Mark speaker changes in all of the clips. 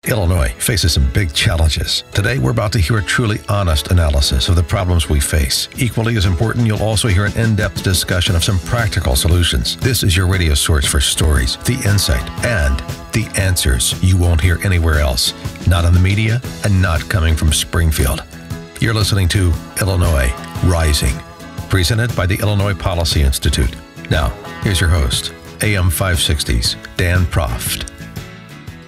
Speaker 1: Illinois faces some big challenges. Today, we're about to hear a truly honest analysis of the problems we face. Equally as important, you'll also hear an in-depth discussion of some practical solutions. This is your radio source for stories, the insight, and the answers you won't hear anywhere else. Not in the media and not coming from Springfield. You're listening to Illinois Rising, presented by the Illinois Policy Institute. Now, here's your host, AM 560's Dan Proft.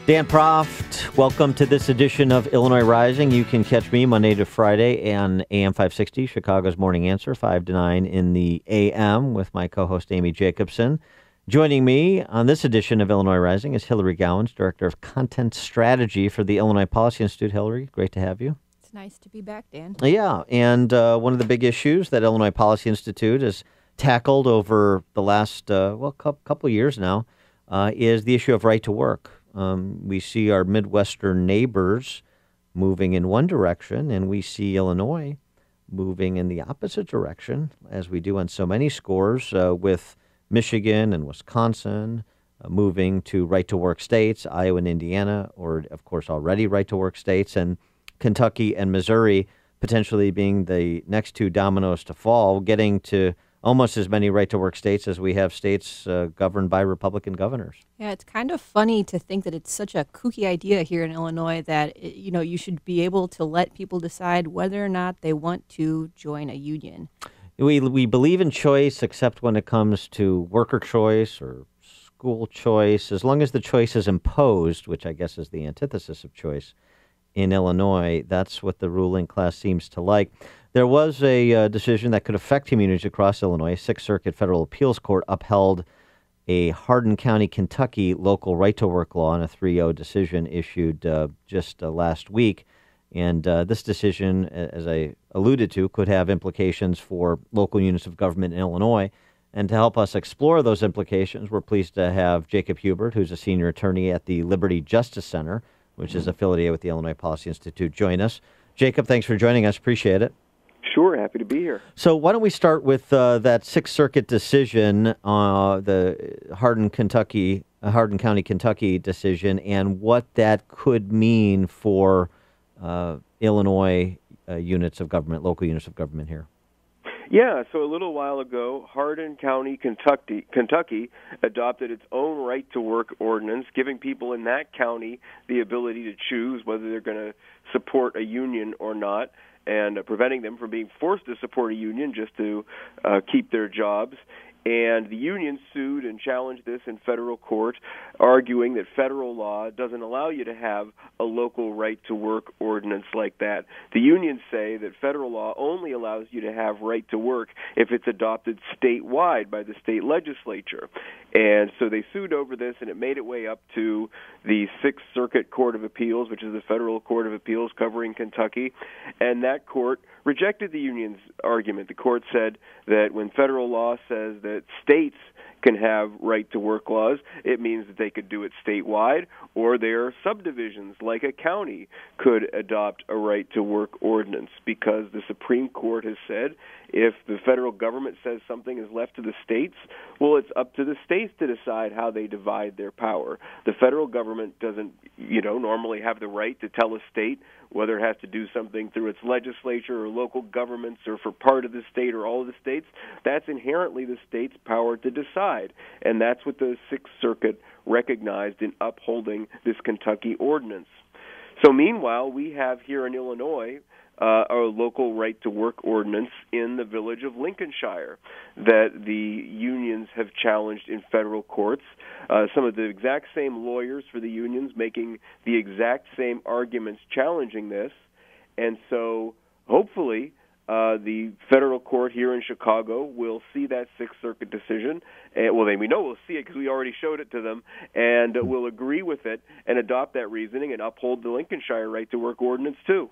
Speaker 2: Dan Proft, welcome to this edition of Illinois Rising. You can catch me Monday to Friday on AM 560, Chicago's Morning Answer, 5 to 9 in the AM with my co-host Amy Jacobson. Joining me on this edition of Illinois Rising is Hillary Gowans, Director of Content Strategy for the Illinois Policy Institute. Hillary, great to have you.
Speaker 3: It's nice to be back, Dan.
Speaker 2: Yeah, and one of the big issues that Illinois Policy Institute has tackled over the last, couple of years now is the issue of right to work. We see our Midwestern neighbors moving in one direction, and we see Illinois moving in the opposite direction, as we do on so many scores, with Michigan and Wisconsin moving to right-to-work states, Iowa and Indiana, or, of course, already right-to-work states, and Kentucky and Missouri potentially being the next two dominoes to fall, getting to almost as many right-to-work states as we have states governed by Republican governors.
Speaker 3: Yeah, it's kind of funny to think that it's such a kooky idea here in Illinois that, you should be able to let people decide whether or not they want to join a union.
Speaker 2: We believe in choice, except when it comes to worker choice or school choice, as long as the choice is imposed, which I guess is the antithesis of choice in Illinois. That's what the ruling class seems to like. There was a decision that could affect communities across Illinois. Sixth Circuit Federal Appeals Court upheld a Hardin County, Kentucky local right-to-work law in a 3-0 decision issued just last week. And this decision, as I alluded to, could have implications for local units of government in Illinois. And to help us explore those implications, we're pleased to have Jacob Hubert, who's a senior attorney at the Liberty Justice Center, which is affiliated with the Illinois Policy Institute, join us. Jacob, thanks for joining us. Appreciate it.
Speaker 4: Sure, happy to be here.
Speaker 2: So why don't we start with that Sixth Circuit decision, the Hardin County, Kentucky decision, and what that could mean for Illinois units of government, local units of government here.
Speaker 4: Yeah, so a little while ago, Hardin County, Kentucky adopted its own right-to-work ordinance, giving people in that county the ability to choose whether they're going to support a union or not, and preventing them from being forced to support a union just to keep their jobs. And the union sued and challenged this in federal court, arguing that federal law doesn't allow you to have a local right-to-work ordinance like that. The unions say that federal law only allows you to have right-to-work if it's adopted statewide by the state legislature. And so they sued over this, and it made its way up to the Sixth Circuit Court of Appeals, which is the federal court of appeals covering Kentucky, and that court rejected the union's argument. The court said that when federal law says that states can have right-to-work laws, it means that they could do it statewide, or their subdivisions, like a county, could adopt a right-to-work ordinance, because the Supreme Court has said if the federal government says something is left to the states, well, it's up to the states to decide how they divide their power. The federal government doesn't, normally have the right to tell a state whether it has to do something through its legislature or local governments or for part of the state or all of the states. That's inherently the state's power to decide. And that's what the Sixth Circuit recognized in upholding this Kentucky ordinance. So meanwhile, we have here in Illinois a local right-to-work ordinance in the village of Lincolnshire that the unions have challenged in federal courts. Some of the exact same lawyers for the unions making the exact same arguments challenging this. And so hopefully the federal court here in Chicago will see that Sixth Circuit decision. We know we'll see it because we already showed it to them, and will agree with it and adopt that reasoning and uphold the Lincolnshire right-to-work ordinance too.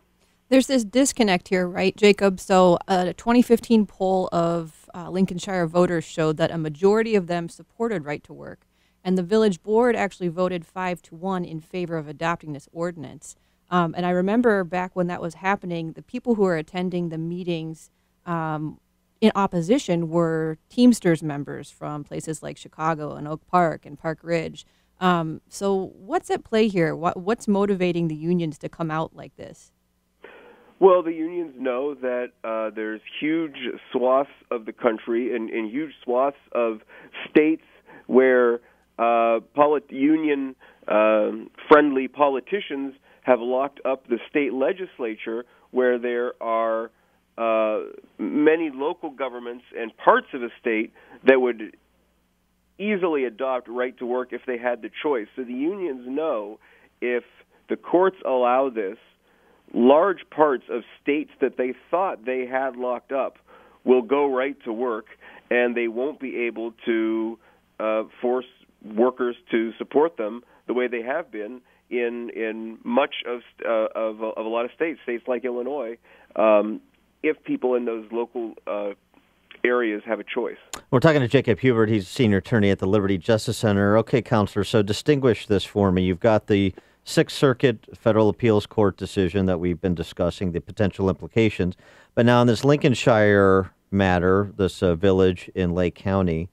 Speaker 3: There's this disconnect here, right, Jacob? So a 2015 poll of Lincolnshire voters showed that a majority of them supported right to work, and the village board actually voted 5-1 in favor of adopting this ordinance. And I remember back when that was happening, the people who were attending the meetings in opposition were Teamsters members from places like Chicago and Oak Park and Park Ridge. So what's at play here? What's motivating the unions to come out like this?
Speaker 4: Well, the unions know that there's huge swaths of the country and huge swaths of states where union-friendly politicians have locked up the state legislature, where there are many local governments and parts of a state that would easily adopt right to work if they had the choice. So the unions know if the courts allow this, large parts of states that they thought they had locked up will go right to work, and they won't be able to force workers to support them the way they have been in much of a lot of states like Illinois, if people in those local areas have a choice.
Speaker 2: We're talking to Jacob Hubert. He's a senior attorney at the Liberty Justice Center. Okay, Counselor, so distinguish this for me. You've got the Sixth Circuit Federal Appeals Court decision that we've been discussing, the potential implications. But now in this Lincolnshire matter, this village in Lake County,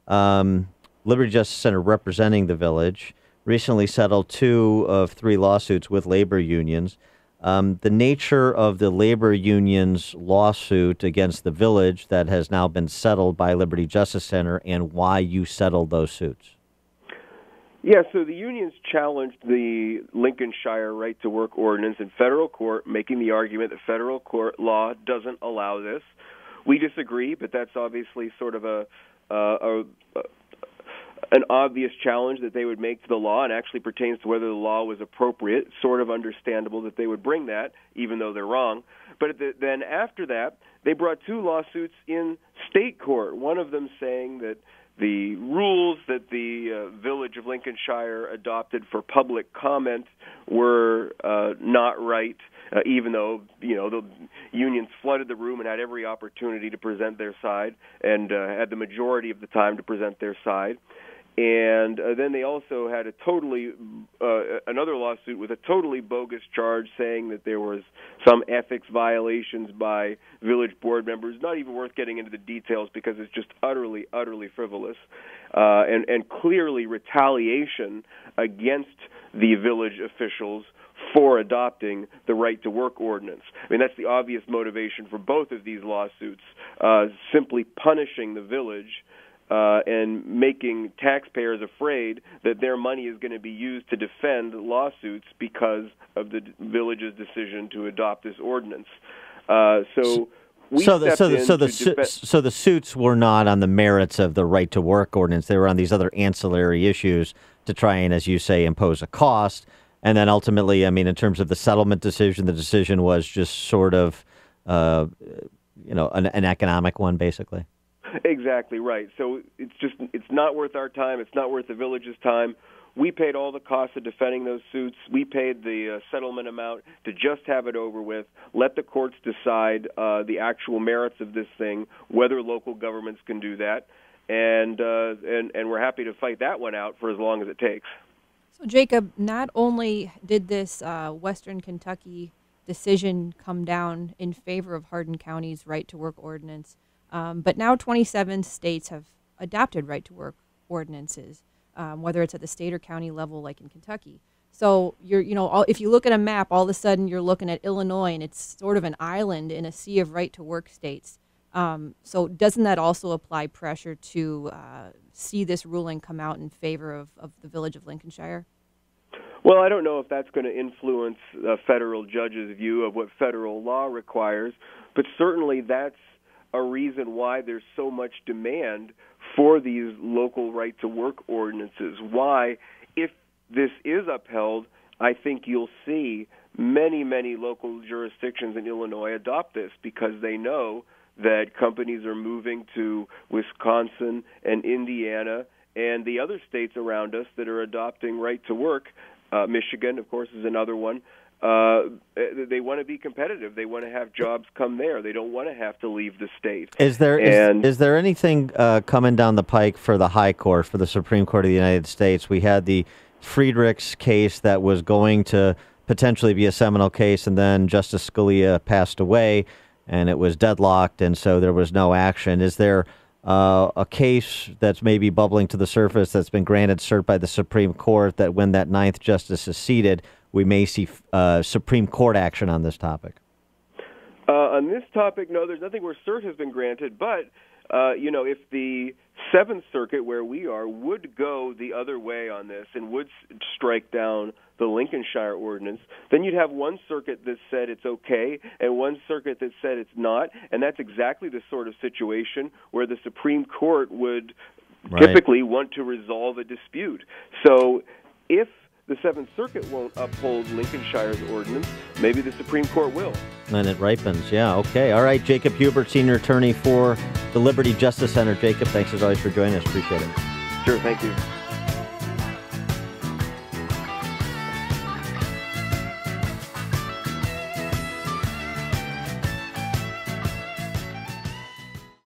Speaker 2: Liberty Justice Center representing the village recently settled 2 of 3 lawsuits with labor unions. The nature of the labor union's lawsuit against the village that has now been settled by Liberty Justice Center, and why you settled those suits.
Speaker 4: Yeah, so the unions challenged the Lincolnshire right to work ordinance in federal court, making the argument that federal court law doesn't allow this. We disagree, but that's obviously sort of an obvious challenge that they would make to the law, and actually pertains to whether the law was appropriate. Sort of understandable that they would bring that, even though they're wrong. But then after that, they brought 2 lawsuits in state court, one of them saying that the rules that the village of Lincolnshire adopted for public comment were not right, even though the unions flooded the room and had every opportunity to present their side, and had the majority of the time to present their side. And then they also had another lawsuit with a totally bogus charge, saying that there was some ethics violations by village board members. Not even worth getting into the details, because it's just utterly, utterly frivolous, and clearly retaliation against the village officials for adopting the right to work ordinance. I mean, that's the obvious motivation for both of these lawsuits, simply punishing the village and making taxpayers afraid that their money is going to be used to defend lawsuits because of the village's decision to adopt this ordinance. So
Speaker 2: the suits were not on the merits of the right to work ordinance. They were on these other ancillary issues to try and, as you say, impose a cost. And then ultimately, I mean, in terms of the settlement decision, the decision was just sort of, an economic one, basically.
Speaker 4: Exactly right. So it's not worth our time. It's not worth the village's time. We paid all the costs of defending those suits. We paid the settlement amount to just have it over with. Let the courts decide the actual merits of this thing, whether local governments can do that, and we're happy to fight that one out for as long as it takes.
Speaker 3: So, Jacob, not only did this Western Kentucky decision come down in favor of Hardin County's right to work ordinance, but now 27 states have adopted right to work ordinances, whether it's at the state or county level, like in Kentucky. So if you look at a map, all of a sudden you're looking at Illinois, and it's sort of an island in a sea of right to work states. So doesn't that also apply pressure to see this ruling come out in favor of the village of Lincolnshire?
Speaker 4: Well, I don't know if that's going to influence a federal judge's view of what federal law requires, but certainly that's a reason why there's so much demand for these local right-to-work ordinances. Why, if this is upheld, I think you'll see many, many local jurisdictions in Illinois adopt this, because they know that companies are moving to Wisconsin and Indiana and the other states around us that are adopting right-to-work. Michigan, of course, is another one. They want to be competitive. They want to have jobs come there. They don't want to have to leave the state.
Speaker 2: Is there anything coming down the pike for the High Court, for the Supreme Court of the United States? We had the Friedrichs case that was going to potentially be a seminal case, and then Justice Scalia passed away, and it was deadlocked, and so there was no action. Is there a case that's maybe bubbling to the surface that's been granted cert by the Supreme Court, that when that ninth justice is seated, we may see Supreme Court action on this topic?
Speaker 4: On this topic, no, there's nothing where cert has been granted, but if the Seventh Circuit, where we are, would go the other way on this and would strike down the Lincolnshire ordinance, then you'd have one circuit that said it's okay and one circuit that said it's not, and that's exactly the sort of situation where the Supreme Court would typically want to resolve a dispute. So if the Seventh Circuit won't uphold Lincolnshire's ordinance, maybe the Supreme Court will.
Speaker 2: And it ripens, yeah, okay. All right, Jacob Hubert, senior attorney for the Liberty Justice Center. Jacob, thanks as always for joining us. Appreciate it.
Speaker 4: Sure, thank you.